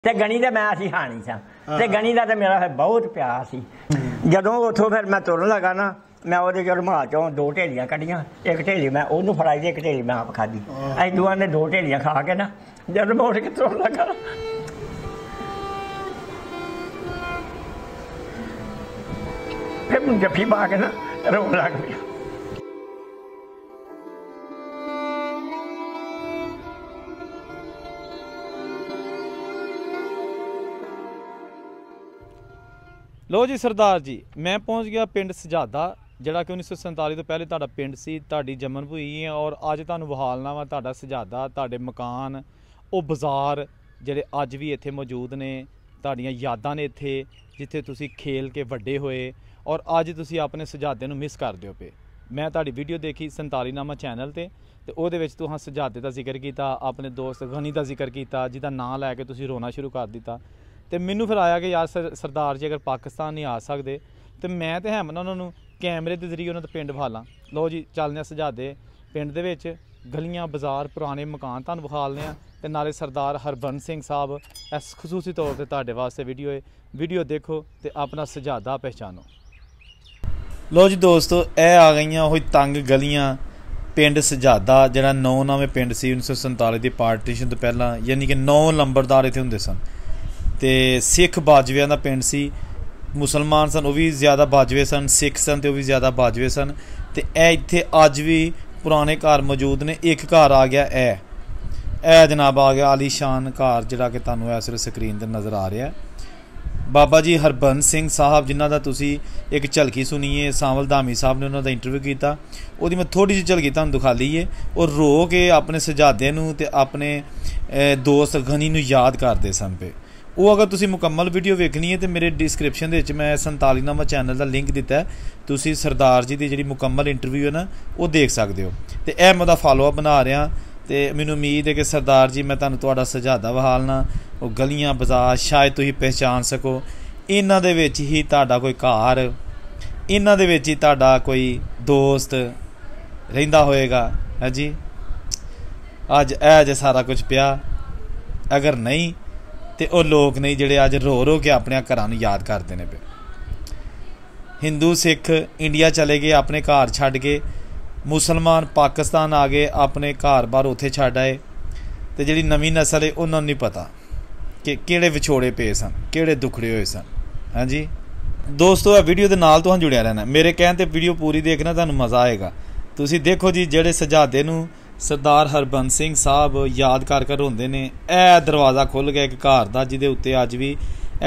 ਤੇ ਗਣੀ ਦੇ ਮੈਂ ਅਸੀਂ ਹਾਣੀ ਸਾਂ ਤੇ ਗਣੀ ਦਾ ਤੇ ਮੇਰਾ ਫਿਰ ਬਹੁਤ ਪਿਆਰ ਸੀ। ਜਦੋਂ ਉੱਥੋਂ ਫਿਰ ਮੈਂ ਤੁਰਨ ਲੱਗਾ ਨਾ मैं वो रुमाल चो 2 ढेलियां कढ़ियां, एक ढेली मैं उन्होंने फड़ाई दी, एक ढेली मैं आप खाधी। अं दोवां ने 2 ढेलियां खा के ना जब मैं उठ के तुरन लगा फिर जफ्फी पा के ना रोन लग गया। लो जी सरदार जी, मैं पहुंच गया पिंड सजादा ਜਿਹੜਾ ਕਿ 1947 ਤੋਂ ਪਹਿਲੇ ਤੁਹਾਡਾ ਪਿੰਡ ਸੀ, ਤੁਹਾਡੀ ਜੰਮਣ ਭੂਮੀ ਹੈ। ਔਰ ਅੱਜ ਤੁਹਾਨੂੰ ਵਹਾਲਣਾ ਵਾ ਤੁਹਾਡਾ ਸਜਾਦਾ, ਤੁਹਾਡੇ ਮਕਾਨ, ਉਹ ਬਾਜ਼ਾਰ ਜਿਹੜੇ ਅੱਜ ਵੀ ਇੱਥੇ ਮੌਜੂਦ ਨੇ, ਤੁਹਾਡੀਆਂ ਯਾਦਾਂ ਨੇ ਇੱਥੇ ਜਿੱਥੇ ਤੁਸੀਂ ਖੇਲ ਕੇ ਵੱਡੇ ਹੋਏ। ਔਰ ਅੱਜ ਤੁਸੀਂ ਆਪਣੇ ਸਜਾਦੇ ਨੂੰ ਮਿਸ ਕਰਦੇ ਹੋ ਪਏ। ਮੈਂ ਤੁਹਾਡੀ ਵੀਡੀਓ ਦੇਖੀ 47 ਨਾਮਾ ਚੈਨਲ ਤੇ ਉਹਦੇ ਵਿੱਚ ਤੁਸੀਂ ਸਜਾਦੇ ਦਾ ਜ਼ਿਕਰ ਕੀਤਾ, ਆਪਣੇ ਦੋਸਤ ਗਨੀ ਦਾ ਜ਼ਿਕਰ ਕੀਤਾ, ਜਿਹਦਾ ਨਾਂ ਲੈ ਕੇ ਤੁਸੀਂ ਰੋਣਾ ਸ਼ੁਰੂ ਕਰ ਦਿੱਤਾ। ਤੇ ਮੈਨੂੰ ਫਿਰ ਆਇਆ ਕਿ ਯਾਰ ਸਰਦਾਰ ਜੀ ਅਗਰ ਪਾਕਿਸਤਾਨ ਨਹੀਂ ਆ ਸਕਦੇ ਤੇ ਮੈਂ ਤੇ ਹੈਮਨ ਉਹਨਾਂ ਨੂੰ कैमरे के जरिए उन्होंने पिंड विखा। लो जी चलने सजादे पिंड दे विच गलियां बाजार पुराने मकान तुहानूं विखालने आ। नाले सरदार हरबंस सिंह साहब इस खसूसी तौर पर तुहाडे वास्ते वीडियो देखो तो अपना सजादा पहचानो। लो जी दोस्तों, ए आ गई वही तंग गलियां पिंड सजादा जिहड़ा 9 नवें पिंड सी 1947 की पार्टीशन तो पहला, यानी कि 9 लंबरदार इत्थे हुंदे सन ते सिख बाजवियां दा पिंड सी। मुसलमान सन वो भी ज़्यादा बाजवे सन, सिख सन तो भी ज़्यादा बाजवे सन। तो इत्थे अज भी पुराने घर मौजूद ने। एक घर आ गया ए जनाब आ गया आलीशान घर जिहड़ा कि तुहानूं इस वेले स्क्रीन ते नज़र आ रहा है। बाबा जी हरबंस सिंह साहब जिन्हां दा तुसीं एक झलकी सुनीए, सावल धामी साहब ने उन्हां दा इंटरव्यू कीता, उहदी मैं थोड़ी जी झलकी तुहानूं दिखा लईए। और रो के अपने सजादे नूं ते अपने दोस्त गनी नूं याद करदे सन पे। वो अगर तुसी मुकम्मल वीडियो वेखनी है तो मेरे डिस्क्रिप्शन दे विच मैं 47 नामा चैनल का लिंक दिता है, तुसी सरदार जी की जी मुकम्मल इंटरव्यू है ना वो देख सकते हो। तो यह मैं फॉलोअप बना रहा तो मैनू उम्मीद है कि सरदार जी मैं तुहानूं सजादा विखालना, वो गलियां बाजार शायद तुसीं पहचान सको। इन्हां दे विच ही तुहाडा कोई घर, इन्हां दे विच ही तुहाडा कोई दोस्त रहिंदा होएगा है जी। अज जे सारा कुछ पिया, अगर नहीं तो वो लोग नहीं जिहड़े अज रो रो के अपने घरां नूं याद करते हैं पे। हिंदू सिख इंडिया चले गए अपने घर छड्ड के, मुसलमान पाकिस्तान आ गए अपने घर बार उत्थे छड्ड आए। तो जिहड़ी नवीं नस्ल है उन्हां नूं नहीं पता कि किहड़े विछोड़े पे सन, किहड़े दुखड़े होए सन। हाँ जी दोस्तों, वीडियो के नाल तुहां जुड़िया रहना, मेरे कहण ते वीडियो पूरी देखना, तुहानूं मज़ा आएगा। तुसीं देखो जी जिहड़े सजादे नूं सरदार हरबंस सिंह साहब याद कर रोंदे ने। यह दरवाज़ा खुल गया एक घर का जिहदे उत्ते अज भी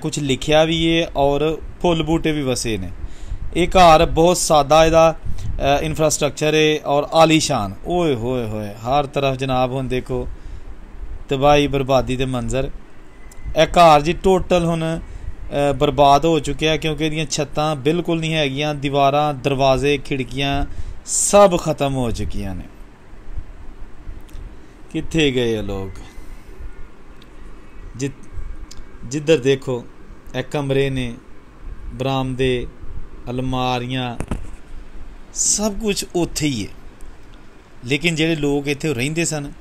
कुछ लिखिया भी है और फुल बूटे भी वसे ने। ये घर बहुत सादा इहदा इंफ्रास्ट्रक्चर है और आलीशान। ओए होए होए हर तरफ जनाब हुण देखो तबाही बर्बादी के मंजर। यह घर जी टोटल हुण बर्बाद हो चुके हैं क्योंकि इहदियां छत्तां बिल्कुल नहीं हैगियां, दीवारां दरवाजे खिड़कियां सब खत्म हो चुकियां ने। कित्थे गए लोग? जिधर देखो ए कमरे ने, बरामदे, अलमारियां, सब कुछ उत्थे ही है। लेकिन जेडे लोग इत्थे रहिंदे सन,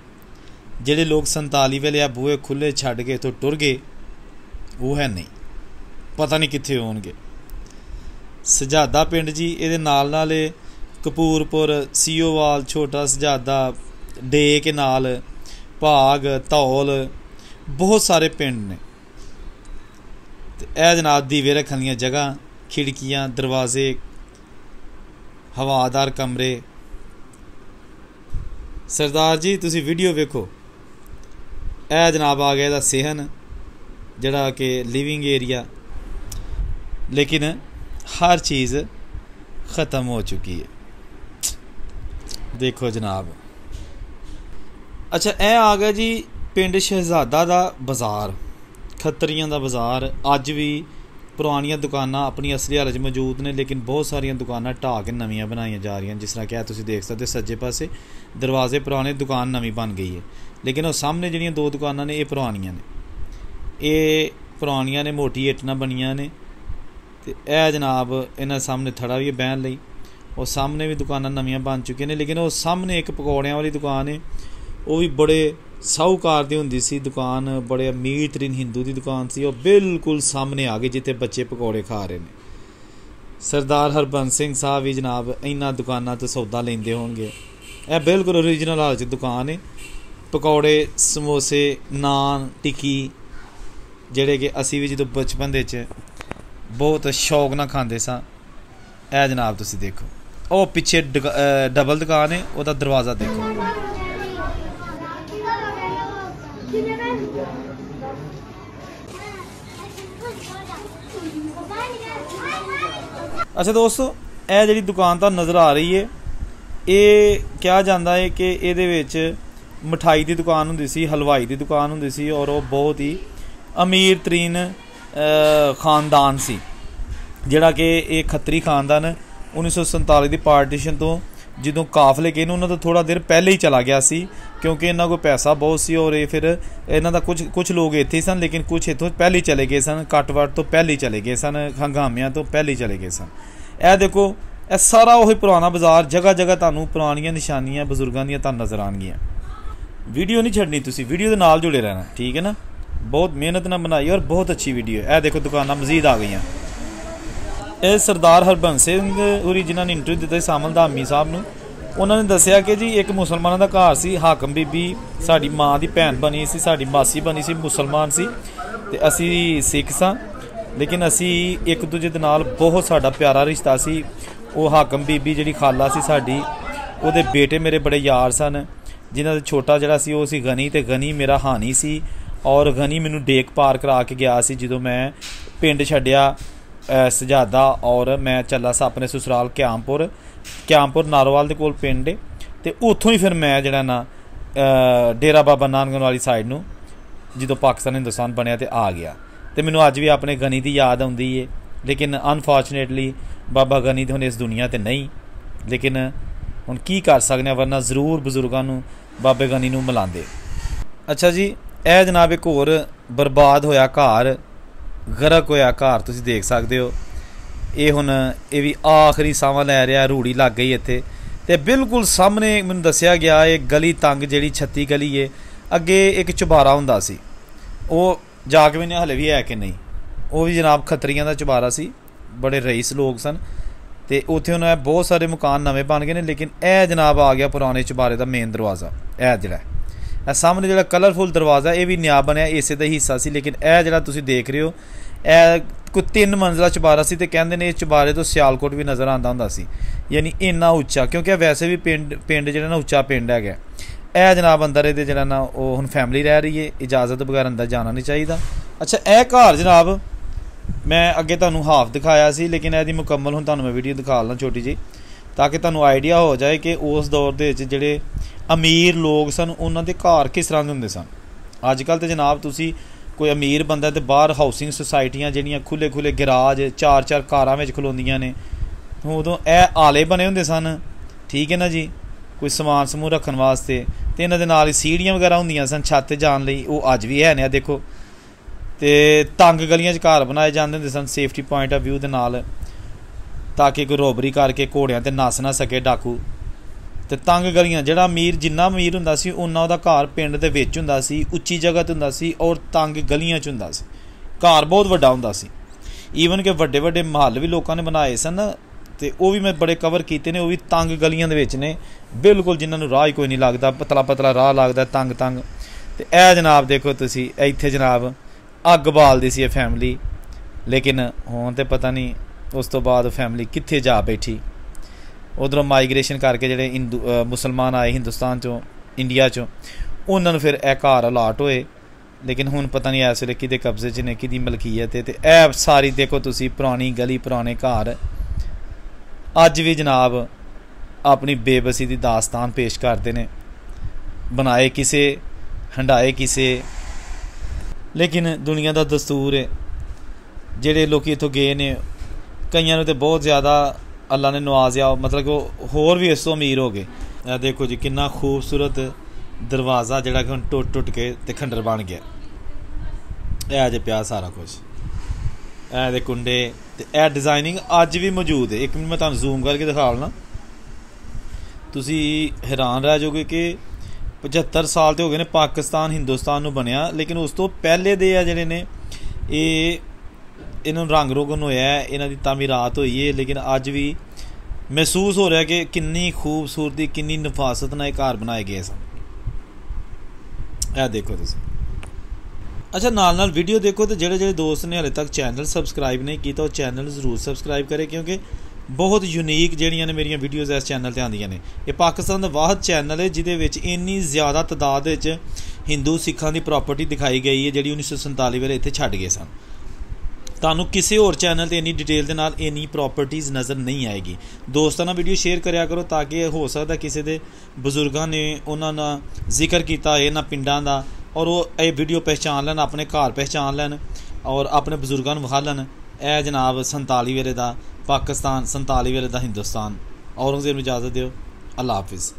जेडे लोग 47 वेले बूहे खुले छड्ड के इत्थों टुर गए, वो है नहीं, पता नहीं कित्थे होणगे। सजादा पिंड जी इहदे नाल नाल कपूरपुर, सीओवाल, छोटा सजादा, डे के नाल भाग, धौल, बहुत सारे पिंड ने। यह जनाब दीवे रखने दी जगह, खिड़कियां, दरवाजे, हवादार कमरे। सरदार जी तुसी वीडियो वेखो, यह जनाब आ गया सेहन जिहड़ा कि लिविंग एरिया, लेकिन हर चीज़ ख़त्म हो चुकी है। देखो जनाब, अच्छा यह आ गया जी पिंड शहजादा का बाज़ार, खत्तरियां का बाज़ार। अज भी पुरानियां दुकानां अपनी असली हालत मौजूद ने, लेकिन बहुत सारिया दुकानां ढाह के नवीं बनाई जा रही, जिस तरह कि तुसीं देख सकते सज्जे पासे दरवाजे पुराने, दुकान नवीं बन गई है। लेकिन वो सामने जिहड़ियां 2 दुकानां ने ये पुरानियां ने, ये पुरानियां ने, मोटी इट नाल बनियां ने। तो यह जनाब इन्हां सामने थड़ा भी बहन लई, और सामने भी दुकानां नवीं बन चुकियां ने। लेकिन वो सामने एक पकौड़ियां वाली दुकान है, वो भी बड़े साहूकार दी हुंदी सी दुकान, बड़े अमीर तरीन हिंदू की दुकान सी, और बिल्कुल सामने आ गई जिथे बच्चे पकौड़े खा रहे हैं। सरदार हरबंस सिंह साहब भी जनाब इन्हां दुकानां तो सौदा लेंदे होणगे। यह बिल्कुल ओरिजिनल हाल च दुकान है। पकौड़े, समोसे, नान, टिक्की ਜਿਹੜੇ कि असी भी जो बचपन दे बहुत शौक नाल खांदे सां। ਇਹ जनाब तुसीं देखो, ਉਹ पिछे डबल दुकान है, ਉਹਦਾ दरवाज़ा देखो। अच्छा दोस्तों, ਇਹ ਜਿਹੜੀ दुकान तो नज़र आ रही है, ये ਕਿਹਾ ਜਾਂਦਾ है कि ਇਹਦੇ ਵਿੱਚ मिठाई की दुकान हुंदी सी, हलवाई की दुकान हुंदी सी, और वो बहुत ही अमीर तरीन खानदान सी, जिहड़ा कि एक खत्तरी खानदान 1947 की पार्टीशन तो ਜਦੋਂ ਕਾਫਲੇ ਗਏ ਨੇ ਉਹਨਾਂ ਤੋਂ ਥੋੜਾ ਦੇਰ ਪਹਿਲੇ ਹੀ ਚਲਾ ਗਿਆ ਸੀ, ਕਿਉਂਕਿ ਇਹਨਾਂ ਕੋਲ ਪੈਸਾ ਬਹੁਤ ਸੀ, ਔਰ ਇਹ ਫਿਰ ਇਹਨਾਂ ਦਾ ਕੁਝ ਲੋਕ ਇੱਥੇ ਸਨ, ਲੇਕਿਨ ਕੁਝ ਇੱਥੋਂ ਪਹਿਲੇ ਚਲੇ ਗਏ ਸਨ, ਕੱਟਵਟ ਤੋਂ ਪਹਿਲੇ ਚਲੇ ਗਏ ਸਨ, ਹੰਗਾਮਿਆਂ ਤੋਂ ਪਹਿਲੇ ਚਲੇ ਗਏ ਸਨ। ਇਹ ਦੇਖੋ, ਇਹ ਸਾਰਾ ਉਹੀ ਪੁਰਾਣਾ ਬਾਜ਼ਾਰ, ਜਗ੍ਹਾ ਜਗ੍ਹਾ ਤੁਹਾਨੂੰ ਪੁਰਾਣੀਆਂ ਨਿਸ਼ਾਨੀਆਂ ਬਜ਼ੁਰਗਾਂ ਦੀਆਂ ਤੁਹਾਨੂੰ ਨਜ਼ਰ ਆਉਣਗੀਆਂ। ਵੀਡੀਓ नहीं छड्डनी, तुसीं वीडियो के नाल जुड़े रहना, ठीक है ना। बहुत मेहनत नाल बनाई और बहुत अच्छी वीडियो है। देखो दुकानां मजीद आ गई। ਇਹ सरदार हरबंस सिंह होरी जिन्होंने इंटरव्यू दिता सामल धामी साहब ਨੂੰ, ਉਹਨਾਂ ਨੇ ਦੱਸਿਆ कि जी एक मुसलमानों का घर सी, हाकम बीबी साडी माँ की भैन बनी सी, साडी मासी बनी सी, मुसलमान सी, ते असी सिख सां, लेकिन असी एक दूजे दे नाल बहुत साडा प्यारा रिश्ता सी। वो हाकम बीबी जिहड़ी खाला सी साडी, ਉਹਦੇ बेटे मेरे बड़े यार सन, जिन्हां दा छोटा जिहड़ा सी ਉਹ सी गनी, ते गनी मेरा हानी सी, और गनी मैनू डेक पार करा के गया सी ਜਦੋਂ मैं पिंड छड्डिया सजादा, और मैं चला सा अपने ससुराल क्यामपुर नारोवाल दे कोल पिंड, ते उत्थों ही फिर मैं जिहड़ा ना डेरा बाबा नानक वाली साइड नूं ਜਦੋਂ पाकिस्तान हिंदुस्तान बनिया ते आ गया। ते मैनू अज भी अपने गनी की याद आउंदी है, लेकिन अनफॉर्चुनेटली बाबा गनी तो हुण इस दुनिया ते नहीं, लेकिन हुण की कर सकने, वरना जरूर बजुर्गों नूं बाबे गनी नूं मिलांदे। अच्छा जी, यह जनाब एक होर बर्बाद होया घर, गरक होया घर, तुसीं देख सकते हो। ये हुण ये भी आखिरी सावां लै रहा, रूड़ी लग गई इत्थे, ते बिल्कुल सामने मैनूं दस्सिया गया ये गली तंग जिहड़ी 36 गली है, अगे एक चुबारा हुंदा सी, वो जाके मैंने हले भी है कि नहीं, वो भी जनाब खत्तरियां दा चुबारा सी, बड़े रईस लोग सन, ते उत्थे उन्हें बहुत सारे मकान नवे बन गए ने, लेकिन यह जनाब आ गया पुराने चुबारे का मेन दरवाज़ा। यह जिहड़ा सामने जिहड़ा कलरफुल दरवाज़ा, ये भी नया बनया, इसे का हिस्सा सी, लेकिन यह जिहड़ा तुसीं देख रहे हो, यह कोई 3 मंजिला चुबारा सी, ते कहंदे ने इस चुबारे तो सियालकोट भी नज़र आंदा हुंदा सी, यानी इन्ना उच्चा, क्योंकि वैसे भी पिंड जिहड़ा ना उच्चा पिंड है। यह जनाब अंदर ये जिहड़ा ना वो हुण फैमिली रह रही है, इजाजत बगैर अंदर जाना नहीं चाहिए। अच्छा, यह घर जनाब मैं अगे तुहानूं हाफ दिखाया सी, लेकिन यह मुकम्मल हुण तुहानूं मैं वीडियो दिखा ला छोटी जी, ताकि तुहानूं आइडिया हो जाए कि उस दौर दे विच जिहड़े अमीर लोग सन उन्हां दे घर किस तरह दे हुंदे सन। अजकल तो जनाब तुसीं कोई अमीर बंदा तो बाहर हाउसिंग सोसाइटियां जिहड़ियां खुले खुले गिराज 4-4 कारां विच खलोंदियां ने, उदों यह आले बने हुंदे सन, ठीक है ना जी, कोई समान समूह रखने वास्ते, तो इन्हां दे नाल सीढ़ियां वगैरह हुंदियां सन छत ते जाण लई, वो अज भी है ने। देखो, तो तंग गलियां च घर बनाए जाते हुंदे सन सेफ्टी पॉइंट ऑफ व्यू दे नाल, ताकि कोई रोबरी करके घोड़ियां ते नस ना सके डाकू। तो तंग गलियां, जिहड़ा अमीर जिन्ना अमीर हुंदा सी उन्ना उहदा घर पिंड दे विच हुंदा सी, उच्ची जगह ते हुंदा सी, और तंग गलियां च हुंदा सी, घर बहुत वड्डा हुंदा सी। ईवन कि वड्डे वड्डे महल भी लोगों ने बनाए सन, तो वह भी मैं बड़े कवर किए ने, वो भी तंग गलियां दे विच ने, बिल्कुल जिन्हां नूं राह ही कोई नहीं लगदा, पतला पतला राह लगदा, तंग तंग। तो यह जनाब देखो तुसीं, इत्थे जनाब अग बालदी सी फैमिली, लेकिन हुण ते पता नहीं उस तो बाद फैमिली कित्थे जा बैठी। उधरों माइग्रेशन करके जिहड़े हिंदू मुसलमान आए हिंदुस्तान चों, इंडिया चों, उन्होंने फिर यह घर अलाट होए, लेकिन हुण पता नहीं इस वेले किहदे कब्जे च ने, किहदी मलकीयत है। तो यह सारी देखो तुसीं पुरानी गली, पुराने घर अज भी जनाब अपनी बेबसी की दास्तान पेश करते हैं, बनाए किसे हंडाए किसे, लेकिन दुनिया का दस्तूर है, जिहड़े लोग इत्थों गए ने कईयां नूं ते बहुत ज़्यादा अल्लाह ने नवाजिया, मतलब कि होर भी इस तो अमीर हो गए। यह देखो जी कितना खूबसूरत दरवाज़ा जिहड़ा कि हुण टुट टुट के ते खंडर बन गया। यह जे पिया सारा कुछ, यह दे कुंडे, ते यह डिज़ाइनिंग अज भी मौजूद है। एक मिनट मैं तुहानूं जूम करके दिखा लना, तुसीं हैरान रह जाओगे कि 75 ਸਾਲ ਤੇ ਹੋ ਗਏ ਨੇ ਪਾਕਿਸਤਾਨ ਹਿੰਦੁਸਤਾਨ ਨੂੰ ਬਣਿਆ, ਲੇਕਿਨ ਉਸ ਤੋਂ ਪਹਿਲੇ ਦੇ ਆ ਜਿਹੜੇ ਨੇ ਇਹ ਇਹਨਾਂ ਨੂੰ ਰੰਗ ਰੋਗਨ ਹੋਇਆ, ਇਹਨਾਂ ਦੀ ਤਾਮੀਰਾਤ ਹੋਈ ਹੈ, ਲੇਕਿਨ ਅੱਜ ਵੀ ਮਹਿਸੂਸ ਹੋ ਰਿਹਾ ਕਿ ਕਿੰਨੀ ਖੂਬਸੂਰਤੀ ਕਿੰਨੀ ਨਫਾਸਤ ਨਾਲ ਇਹ ਘਰ ਬਣਾਏ ਗਏ ਸਨ। ਇਹ ਦੇਖੋ ਤੁਸੀਂ। ਅੱਛਾ, ਨਾਲ ਵੀਡੀਓ ਦੇਖੋ, ਤੇ ਜਿਹੜੇ ਦੋਸਤ ਨੇ ਹਾਲੇ तक चैनल सबसक्राइब नहीं किया वो चैनल जरूर सबसक्राइब करे, क्योंकि बहुत यूनीक ਜਿਹੜੀਆਂ ਨੇ ਮੇਰੀਆਂ ਵੀਡੀਓਜ਼ ਇਸ ਚੈਨਲ ਤੇ ਆਉਂਦੀਆਂ ਨੇ। ਇਹ ਪਾਕਿਸਤਾਨ ਦਾ ਵਾਹਦ ਚੈਨਲ ਹੈ ਜਿਹਦੇ ਵਿੱਚ ਇੰਨੀ ਜ਼ਿਆਦਾ ਤਾਦਾਦ ਵਿੱਚ ਹਿੰਦੂ ਸਿੱਖਾਂ ਦੀ ਪ੍ਰਾਪਰਟੀ ਦਿਖਾਈ ਗਈ ਹੈ ਜਿਹੜੀ 1947 ਵੇਲੇ ਇੱਥੇ ਛੱਡ ਗਏ ਸਨ। ਤੁਹਾਨੂੰ ਕਿਸੇ ਹੋਰ ਚੈਨਲ ਤੇ ਇੰਨੀ ਡਿਟੇਲ ਦੇ ਨਾਲ ਇੰਨੀ ਪ੍ਰਾਪਰਟੀਜ਼ ਨਜ਼ਰ ਨਹੀਂ ਆਏਗੀ। ਦੋਸਤਾਂ ਨਾਲ ਵੀਡੀਓ ਸ਼ੇਅਰ ਕਰਿਆ ਕਰੋ ਤਾਂ ਕਿ ਹੋ ਸਕਦਾ ਕਿਸੇ ਦੇ ਬਜ਼ੁਰਗਾਂ ਨੇ ਉਹਨਾਂ ਦਾ ਜ਼ਿਕਰ ਕੀਤਾ ਹੋਏ ਇਹਨਾਂ ਪਿੰਡਾਂ ਦਾ, और वो ये वीडियो पहचान लैन, अपने घर पहचान लैन और अपने बजुर्गों विखा लैन। ए जनाब 47 वेले का पाकिस्तान, 47 वेले का हिंदुस्तान। औरंगजेब इजाज़त दिओ। अल्लाह हाफिज़।